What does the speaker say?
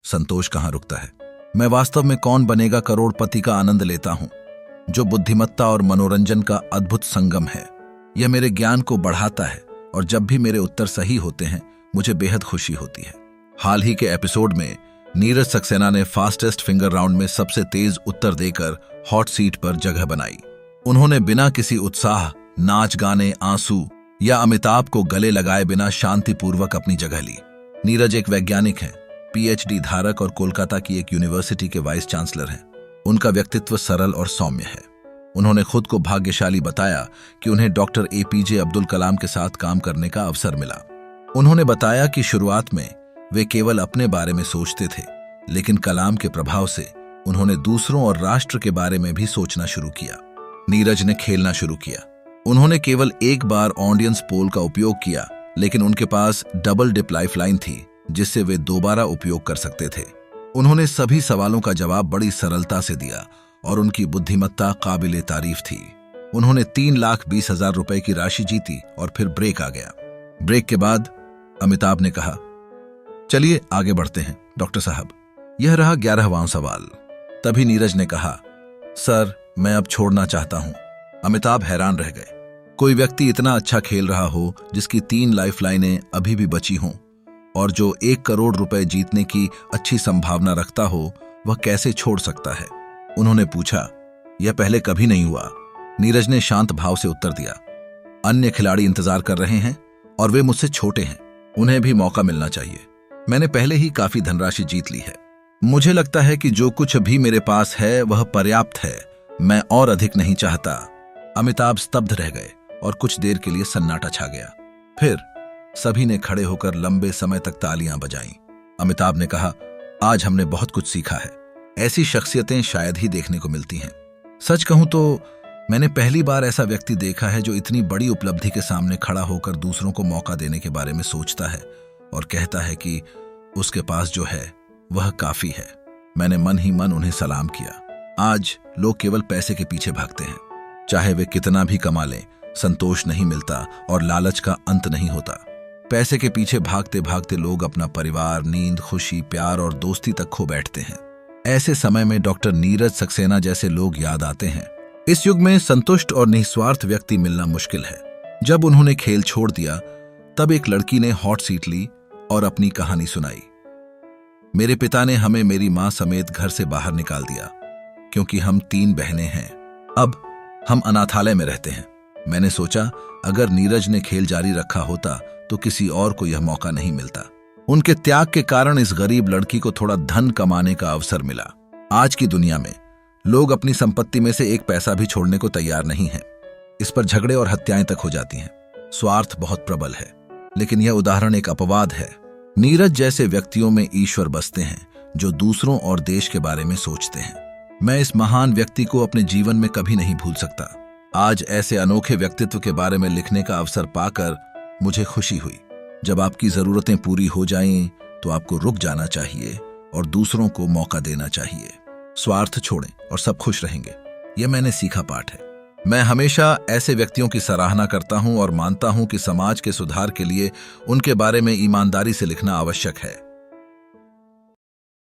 संतोष कहाँ रुकता है। मैं वास्तव में कौन बनेगा करोड़पति का आनंद लेता हूं, जो बुद्धिमत्ता और मनोरंजन का अद्भुत संगम है। यह मेरे ज्ञान को बढ़ाता है और जब भी मेरे उत्तर सही होते हैं मुझे बेहद खुशी होती है। हाल ही के एपिसोड में नीरज सक्सेना ने फास्टेस्ट फिंगर राउंड में सबसे तेज उत्तर देकर हॉट सीट पर जगह बनाई। उन्होंने बिना किसी उत्साह, नाच गाने, आंसू या अमिताभ को गले लगाए बिना शांतिपूर्वक अपनी जगह ली। नीरज एक वैज्ञानिक हैं, पीएचडी धारक और कोलकाता की एक यूनिवर्सिटी के वाइस चांसलर हैं। उनका व्यक्तित्व सरल और सौम्य है। उन्होंने खुद को भाग्यशाली बताया कि उन्हें डॉक्टर एपीजे अब्दुल कलाम के साथ काम करने का अवसर मिला। उन्होंने बताया कि शुरुआत में वे केवल अपने बारे में सोचते थे, लेकिन कलाम के प्रभाव से उन्होंने दूसरों और राष्ट्र के बारे में भी सोचना शुरू किया। नीरज ने खेलना शुरू किया। उन्होंने केवल एक बार ऑडियंस पोल का उपयोग किया, लेकिन उनके पास डबल डिप लाइफलाइन थी जिससे वे दोबारा उपयोग कर सकते थे। उन्होंने सभी सवालों का जवाब बड़ी सरलता से दिया और उनकी बुद्धिमत्ता काबिले तारीफ थी। उन्होंने 3,20,000 रुपए की राशि जीती और फिर ब्रेक आ गया। ब्रेक के बाद अमिताभ ने कहा, चलिए आगे बढ़ते हैं डॉक्टर साहब। यह रहा 11वां सवाल। तभी नीरज ने कहा, सर मैं अब छोड़ना चाहता हूं। अमिताभ हैरान रह गए। कोई व्यक्ति इतना अच्छा खेल रहा हो, जिसकी 3 लाइफलाइनें अभी भी बची हों और जो 1 करोड़ रुपए जीतने की अच्छी संभावना रखता हो, वह कैसे छोड़ सकता है? उन्होंने पूछा, यह पहले कभी नहीं हुआ। नीरज ने शांत भाव से उत्तर दिया, अन्य खिलाड़ी इंतजार कर रहे हैं और वे मुझसे छोटे हैं, उन्हें भी मौका मिलना चाहिए। मैंने पहले ही काफी धनराशि जीत ली है। मुझे लगता है कि जो कुछ भी मेरे पास है वह पर्याप्त है। मैं और अधिक नहीं चाहता। अमिताभ स्तब्ध रह गए और कुछ देर के लिए सन्नाटा छा गया। फिर सभी ने खड़े होकर लंबे समय तक तालियां बजाईं। अमिताभ ने कहा, आज हमने बहुत कुछ सीखा है। ऐसी शख्सियतें शायद ही देखने को मिलती हैं। सच कहूं तो मैंने पहली बार ऐसा व्यक्ति देखा है जो इतनी बड़ी उपलब्धि के सामने खड़ा होकर दूसरों को मौका देने के बारे में सोचता है और कहता है कि उसके पास जो है वह काफी है। मैंने मन ही मन उन्हें सलाम किया। आज लोग केवल पैसे के पीछे भागते हैं। चाहे वे कितना भी कमा लें, संतोष नहीं मिलता और लालच का अंत नहीं होता। पैसे के पीछे भागते भागते लोग अपना परिवार, नींद, खुशी, प्यार और दोस्ती तक खो बैठते हैं। ऐसे समय में डॉक्टर नीरज सक्सेना जैसे लोग याद आते हैं। इस युग में संतुष्ट और निस्वार्थ व्यक्ति मिलना मुश्किल है। जब उन्होंने खेल छोड़ दिया, तब एक लड़की ने हॉट सीट ली और अपनी कहानी सुनाई। मेरे पिता ने हमें मेरी मां समेत घर से बाहर निकाल दिया क्योंकि हम 3 बहनें हैं। अब हम अनाथालय में रहते हैं। मैंने सोचा अगर नीरज ने खेल जारी रखा होता तो किसी और को यह मौका नहीं मिलता। उनके त्याग के कारण इस गरीब लड़की को थोड़ा धन कमाने का अवसर मिला। आज की दुनिया में लोग अपनी संपत्ति में से 1 पैसा भी छोड़ने को तैयार नहीं हैं। इस पर झगड़े और हत्याएं तक हो जाती हैं। स्वार्थ बहुत प्रबल है, लेकिन यह उदाहरण एक अपवाद है। नीरज जैसे व्यक्तियों में ईश्वर बसते हैं जो दूसरों और देश के बारे में सोचते हैं। मैं इस महान व्यक्ति को अपने जीवन में कभी नहीं भूल सकता। आज ऐसे अनोखे व्यक्तित्व के बारे में लिखने का अवसर पाकर मुझे खुशी हुई। जब आपकी जरूरतें पूरी हो जाएं, तो आपको रुक जाना चाहिए और दूसरों को मौका देना चाहिए। स्वार्थ छोड़ें और सब खुश रहेंगे। यह मैंने सीखा पाठ है। मैं हमेशा ऐसे व्यक्तियों की सराहना करता हूं और मानता हूं कि समाज के सुधार के लिए उनके बारे में ईमानदारी से लिखना आवश्यक है।